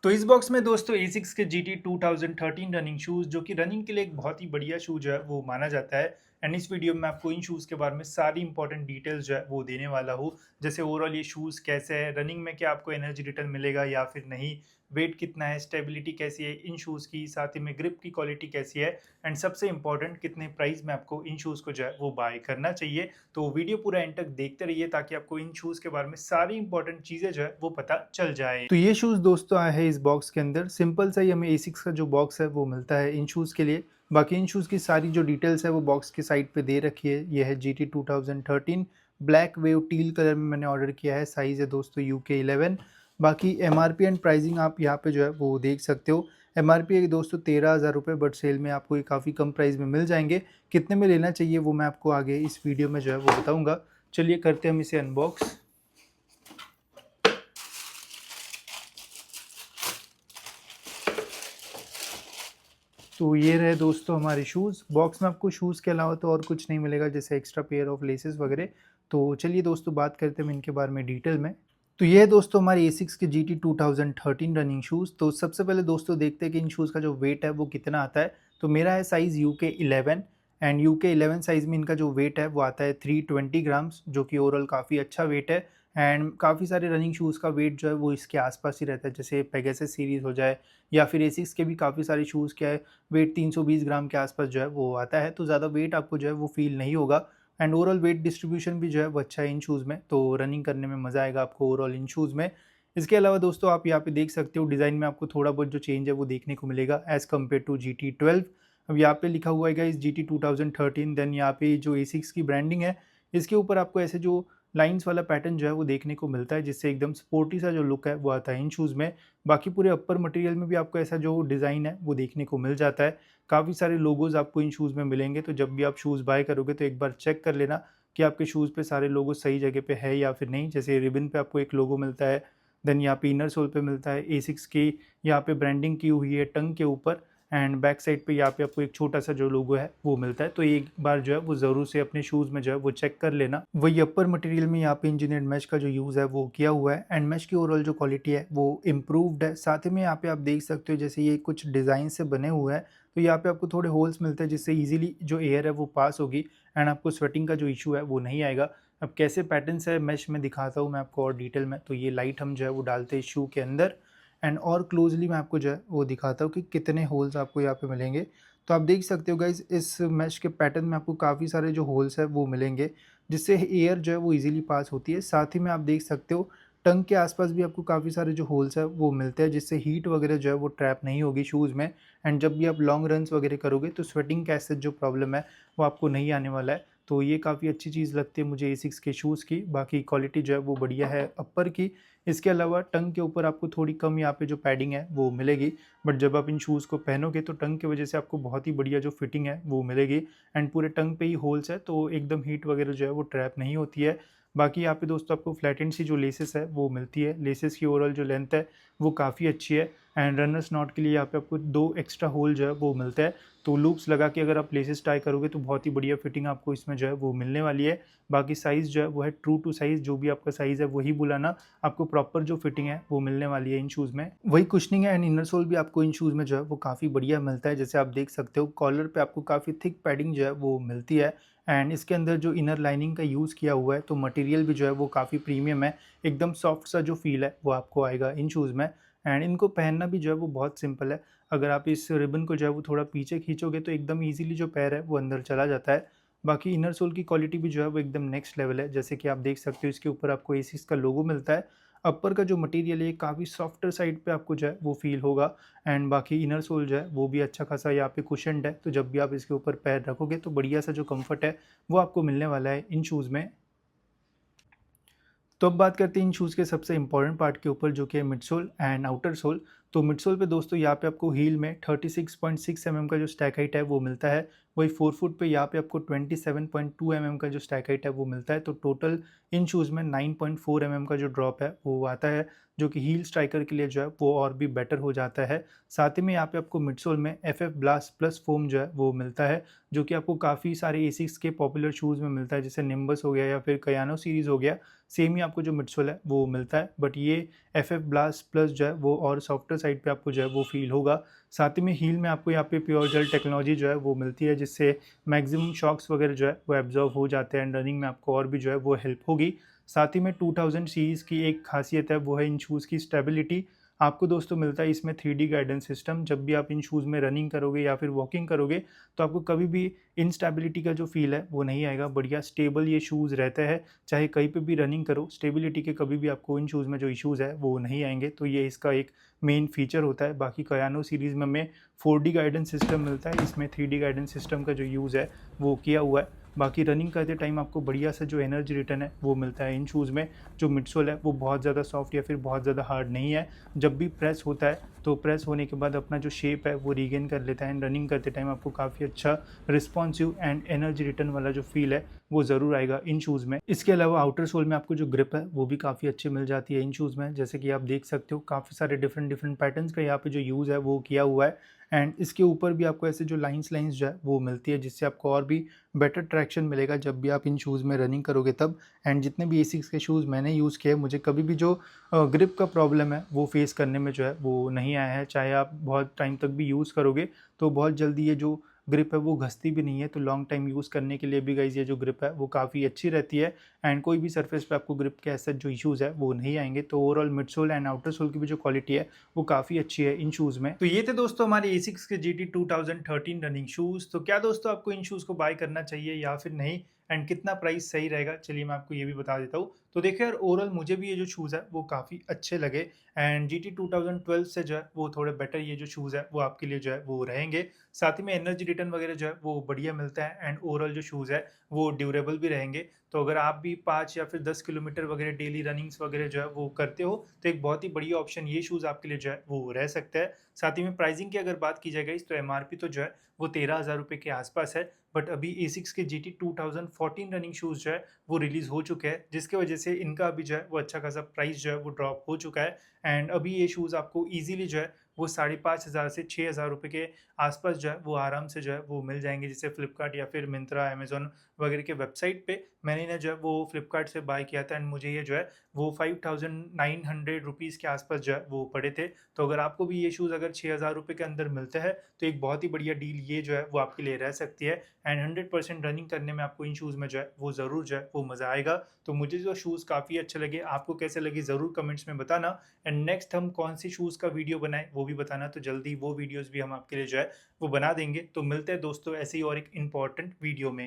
तो इस बॉक्स में दोस्तों एसिक्स के GT 2013 रनिंग शूज़ जो कि रनिंग के लिए एक बहुत ही बढ़िया शू जो है वो माना जाता है। एंड इस वीडियो में आपको इन शूज़ के बारे में सारी इंपॉर्टेंट डिटेल्स जो है वो देने वाला हूँ। जैसे ओवरऑल ये शूज़ कैसे है, रनिंग में क्या आपको एनर्जी रिटर्न मिलेगा या फिर नहीं, वेट कितना है, स्टेबिलिटी कैसी है इन शूज़ की, साथ ही में ग्रिप की क्वालिटी कैसी है, एंड सबसे इंपॉर्टेंट कितने प्राइस में आपको इन शूज़ को जो है वो बाय करना चाहिए। तो वीडियो पूरा एंड तक देखते रहिए ताकि आपको इन शूज़ के बारे में सारी इंपॉर्टेंट चीज़ें जो है वो पता चल जाए। तो ये शूज़ दोस्तों आए हैं इस बॉक्स के अंदर। सिंपल सा ही हमें एसिक्स का जो बॉक्स है वो मिलता है इन शूज़ के लिए। बाकी इन शूज़ की सारी जो डिटेल्स है वो बॉक्स की साइड पे दे रखी है। ये है GT 2013 black wave teal colour में मैंने ऑर्डर किया है। साइज़ है दोस्तों UK 11। बाकी MRP एंड प्राइसिंग आप यहाँ पे जो है वो देख सकते हो। MRP है दोस्तों 13,000 रुपये, बट सेल में आपको ये काफ़ी कम प्राइस में मिल जाएंगे। कितने में लेना चाहिए वो मैं आपको आगे इस वीडियो में जो है वो बताऊँगा। चलिए करते हैं हम इसे अनबॉक्स। तो ये रहे दोस्तों हमारे शूज़। बॉक्स में आपको शूज़ के अलावा तो और कुछ नहीं मिलेगा, जैसे एक्स्ट्रा पेयर ऑफ लेसेस वगैरह। तो चलिए दोस्तों बात करते हैं हम इनके बारे में डिटेल में। तो ये है दोस्तों हमारे एसिक्स के GT 2013 रनिंग शूज़। तो सबसे पहले दोस्तों देखते हैं कि इन शूज़ का जो वेट है वो कितना आता है। तो मेरा है size UK 11 and UK 11 size में इनका जो वेट है वो आता है 320 ग्राम्स, जो कि ओवरऑल काफ़ी अच्छा वेट है। एंड काफ़ी सारे रनिंग शूज़ का वेट जो है वो इसके आसपास ही रहता है, जैसे पेगासस सीरीज़ हो जाए या फिर एसिक्स के भी काफ़ी सारे शूज़ क्या है वेट 320 ग्राम के आसपास जो है वो आता है। तो ज़्यादा वेट आपको जो है वो फ़ील नहीं होगा। एंड ओवरऑल वेट डिस्ट्रीब्यूशन भी जो है वो अच्छा है इन शूज़ में, तो रनिंग करने में मज़ा आएगा आपको ओवरऑल इन शूज़ में। इसके अलावा दोस्तों आप यहाँ पे देख सकते हो डिज़ाइन में आपको थोड़ा बहुत जो चेंज है वो देखने को मिलेगा एज़ कम्पेयर टू GT 12। अब यहाँ पे लिखा हुआ है गाइस GT 2013, देन यहाँ पे जो एसिक्स की ब्रांडिंग है इसके ऊपर आपको ऐसे जो लाइन्स वाला पैटर्न जो है वो देखने को मिलता है, जिससे एकदम स्पोर्टी सा जो लुक है वो आता है इन शूज़ में। बाकी पूरे अपर मटेरियल में भी आपको ऐसा जो डिज़ाइन है वो देखने को मिल जाता है। काफ़ी सारे लोगोज़ आपको इन शूज़ में मिलेंगे, तो जब भी आप शूज़ बाय करोगे तो एक बार चेक कर लेना कि आपके शूज़ पे सारे लोगो सही जगह पे है या फिर नहीं। जैसे रिबन पे आपको एक लोगो मिलता है, देन यहाँ पे इनर सोल पे मिलता है एसिक्स की, यहाँ पे ब्रांडिंग की हुई है टंग के ऊपर, एंड बैक साइड पे यहाँ पे आपको एक छोटा सा जो लोगो है वो मिलता है। तो एक बार जो है वो ज़रूर से अपने शूज़ में जो है वो चेक कर लेना। वही अपर मटेरियल में यहाँ पे इंजीनियर्ड मैश का जो यूज़ है वो किया हुआ है, एंड मैश की ओवरऑल जो क्वालिटी है वो इम्प्रूव्ड है। साथ ही में यहाँ पे आप देख सकते हो जैसे ये कुछ डिज़ाइन से बने हुए हैं, तो यहाँ पे आपको थोड़े होल्स मिलते हैं जिससे ईजिली जो एयर है वो पास होगी एंड आपको स्वेटिंग का जो इशू है वो नहीं आएगा। अब कैसे पैटर्न्स है मैश में दिखाता हूँ मैं आपको और डिटेल में। तो ये लाइट हम जो है वो डालते हैं शू के अंदर, एंड और क्लोजली मैं आपको जो है वो दिखाता हूँ कि कितने होल्स आपको यहाँ पे मिलेंगे। तो आप देख सकते हो गाइज इस मैश के पैटर्न में आपको काफ़ी सारे जो होल्स है वो मिलेंगे, जिससे एयर जो है वो इजीली पास होती है। साथ ही में आप देख सकते हो टंग के आसपास भी आपको काफ़ी सारे जो होल्स है वो मिलते हैं, जिससे हीट वगैरह जो है वो ट्रैप नहीं होगी शूज़ में। एंड जब भी आप लॉन्ग रन्स वगैरह करोगे तो स्वेटिंग का ऐसे जो प्रॉब्लम है वो आपको नहीं आने वाला है। तो ये काफ़ी अच्छी चीज़ लगती है मुझे एसिक्स के शूज़ की। बाकी क्वालिटी जो है वो बढ़िया है अपर की। इसके अलावा टंग के ऊपर आपको थोड़ी कम यहाँ पे जो पैडिंग है वो मिलेगी, बट जब आप इन शूज़ को पहनोगे तो टंग की वजह से आपको बहुत ही बढ़िया जो फिटिंग है वो मिलेगी। एंड पूरे टंग पे ही होल्स है, तो एकदम हीट वगैरह जो है वो ट्रैप नहीं होती है। बाकी यहाँ पे दोस्तों आपको फ्लैटेंड सी जो लेसेस है वो मिलती है। लेसेस की ओवरऑल जो लेंथ है वो काफ़ी अच्छी है, एंड रनर्स नॉट के लिए यहाँ पे आपको 2 एक्स्ट्रा होल जो है वो मिलता है। तो लूप्स लगा के अगर आप लेसेस टाई करोगे तो बहुत ही बढ़िया फिटिंग आपको इसमें जो है वो मिलने वाली है। बाकी साइज़ जो है वो है ट्रू टू साइज़, जो भी आपका साइज़ है वही बुलाना, आपको प्रॉपर जो फिटिंग है वो मिलने वाली है इन शूज़ में। वही कुशनिंग है एंड इनर सोल भी आपको इन शूज़ में जो है वो काफ़ी बढ़िया मिलता है। जैसे आप देख सकते हो कॉलर पे आपको काफ़ी थिक पैडिंग जो है वो मिलती है, एंड इसके अंदर जो इनर लाइनिंग का यूज़ किया हुआ है तो मटेरियल भी जो है वो काफ़ी प्रीमियम है। एकदम सॉफ्ट सा जो फील है वो आपको आएगा इन शूज़ में। एंड इनको पहनना भी जो है वो बहुत सिंपल है। अगर आप इस रिबन को जो है वो थोड़ा पीछे खींचोगे तो एकदम ईज़िली जो पैर है वो अंदर चला जाता है। बाकी इनर सोल की क्वालिटी भी जो है वो एकदम नेक्स्ट लेवल है। जैसे कि आप देख सकते हो इसके ऊपर आपको एसिस का लोगो मिलता है। अपर का जो मटेरियल है काफ़ी सॉफ्टर साइड पे आपको जो है वो फ़ील होगा, एंड बाकी इनर सोल जो है वो भी अच्छा खासा यहाँ पे कुशन्ड है। तो जब भी आप इसके ऊपर पैर रखोगे तो बढ़िया सा जो कम्फर्ट है वो आपको मिलने वाला है इन शूज़ में। तो अब बात करते हैं इन शूज़ के सबसे इंपॉर्टेंट पार्ट के ऊपर, जो कि है मिडसोल एंड आउटर सोल। तो मिडसोल पे दोस्तों यहाँ पे आपको हील में 36.6 mm का जो स्टैक हाइट है वो मिलता है। वही 4 फुट पे यहाँ पे आपको 27.2 mm का जो स्टैक हाइट है वो मिलता है। तो टोटल इन शूज़ में 9.4 mm का जो ड्रॉप है वो आता है, जो कि हील स्ट्राइकर के लिए जो है वो और भी बेटर हो जाता है। साथ ही में यहाँ पे आपको मिडसोल में FF ब्लास्ट प्लस फोम जो है वो मिलता है, जो कि आपको काफ़ी सारे एसिक्स के पॉपुलर शूज़ में मिलता है, जैसे निम्बस हो गया या फिर कयानो सीरीज़ हो गया। सेम ही आपको जो मिडसोल है वो मिलता है, बट ये FF ब्लास्ट प्लस जो है वो और सॉफ्टर साइड पे आपको जो है वो फील होगा। साथ ही में हील में आपको यहाँ पे प्योर जेल टेक्नोलॉजी जो है वो मिलती है, जिससे मैक्सिमम शॉक्स वगैरह जो है वो एब्जॉर्व हो जाते हैं एंड रनिंग में आपको और भी जो है वो हेल्प होगी। साथ ही में 2000 सीरीज़ की एक खासियत है, वो है इन शूज़ की स्टेबिलिटी। आपको दोस्तों मिलता है इसमें 3D गाइडेंस सिस्टम। जब भी आप इन शूज़ में रनिंग करोगे या फिर वॉकिंग करोगे तो आपको कभी भी इनस्टेबिलिटी का जो फ़ील है वो नहीं आएगा। बढ़िया स्टेबल ये शूज़ रहता है, चाहे कहीं पे भी रनिंग करो, स्टेबिलिटी के कभी भी आपको इन शूज़ में जो इश्यूज़ है वो नहीं आएंगे। तो ये इसका एक मेन फीचर होता है। बाकी कयानो सीरीज़ में हमें 4D गाइडेंस सिस्टम मिलता है, इसमें 3D गाइडेंस सिस्टम का जो यूज़ है वो किया हुआ है। बाकी रनिंग करते टाइम आपको बढ़िया सा जो एनर्जी रिटर्न है वो मिलता है इन शूज़ में। जो मिडसोल है वो बहुत ज़्यादा सॉफ्ट या फिर बहुत ज़्यादा हार्ड नहीं है। जब भी प्रेस होता है तो प्रेस होने के बाद अपना जो शेप है वो रीगेन कर लेता है एंड रनिंग करते टाइम आपको काफ़ी अच्छा रिस्पॉन्सिव एंड एनर्जी रिटर्न वाला जो फील है वो ज़रूर आएगा इन शूज़ में। इसके अलावा आउटर सोल में आपको जो ग्रिप है वो भी काफ़ी अच्छी मिल जाती है इन शूज़ में। जैसे कि आप देख सकते हो काफ़ी सारे डिफरेंट डिफरेंट पैटर्न्स का यहाँ पे जो यूज़ है वो किया हुआ है एंड इसके ऊपर भी आपको ऐसे जो लाइंस लाइंस जो है वो मिलती है, जिससे आपको और भी बेटर ट्रैक्शन मिलेगा जब भी आप इन शूज़ में रनिंग करोगे तब। एंड जितने भी एसिक्स के शूज़ मैंने यूज़ किए, मुझे कभी भी जो ग्रिप का प्रॉब्लम है वो फेस करने में जो है वो नहीं आया है। चाहे आप बहुत टाइम तक भी यूज़ करोगे तो बहुत जल्दी ये जो ग्रिप है वो घसती भी नहीं है। तो लॉन्ग टाइम यूज़ करने के लिए भी गाइज़ ये जो ग्रिप है वो काफ़ी अच्छी रहती है एंड कोई भी सरफेस पे आपको ग्रिप के ऐसे जो इश्यूज़ है वो नहीं आएंगे। तो overall mid sole and outer sole की भी जो क्वालिटी है वो काफ़ी अच्छी है इन शूज़ में। तो ये थे दोस्तों हमारे एसिक्स के GT 2013 रनिंग शूज़। तो क्या दोस्तों आपको इन शूज़ को बाय करना चाहिए या फिर नहीं, एंड कितना प्राइस सही रहेगा, चलिए मैं आपको ये भी बता देता हूँ। तो देखिए यार, ओवरऑल मुझे भी ये जो शूज़ है वो काफ़ी अच्छे लगे एंड GT 2012 से जो है वो थोड़े बेटर ये जो शूज़ है वो आपके लिए जो है वो रहेंगे। साथ ही में एनर्जी रिटर्न वगैरह जो है वो बढ़िया मिलता है एंड ओवरऑल जो शूज़ है वो ड्यूरेबल भी रहेंगे। तो अगर आप भी 5 या फिर 10 किलोमीटर वगैरह डेली रनिंग्स वगैरह जो है वो करते हो तो एक बहुत ही बढ़िया ऑप्शन ये शूज़ आपके लिए जो है वो रह सकता है। साथ ही में प्राइसिंग की अगर बात की जाए गाइस, तो MRP तो जो है वो 13,000 रुपये के आसपास है। बट अभी एसिक्स के GT 2014 रनिंग शूज़ जो है वो रिलीज़ हो चुके हैं, जिसकी वजह से इनका अभी जो है वो अच्छा खासा प्राइस जो है वो ड्रॉप हो चुका है एंड अभी ये शूज़ आपको ईजिली जो है वो 5,500 से 6,000 रुपये के आसपास जो है वो आराम से जो है वो मिल जाएंगे। जैसे फ्लिपकार्ट या फिर मिंत्रा, अमेजोन वगैरह के वेबसाइट पे मैंने इन्हें जो है वो फ्लिपकार्ट से बाय किया था एंड मुझे ये जो है वो 5,900 रुपीज़ के आसपास जो है वो पड़े थे। तो अगर आपको भी ये शूज़ अगर 6,000 रुपये के अंदर मिलते हैं तो एक बहुत ही बढ़िया डील ये जो है वो आपके लिए रह सकती है एंड 100% रनिंग करने में आपको इन शूज़ में जो है वो ज़रूर जो है वो मज़ा आएगा। तो मुझे जो शूज़ काफ़ी अच्छे लगे, आपको कैसे लगे ज़रूर कमेंट्स में बताना एंड नेक्स्ट हम कौन सी शूज़ का वीडियो बनाएं वो भी बताना। तो जल्दी वो वीडियोज़ भी हम आपके लिए जो है वो बना देंगे। तो मिलते हैं दोस्तों ऐसे ही और एक इम्पॉर्टेंट वीडियो में।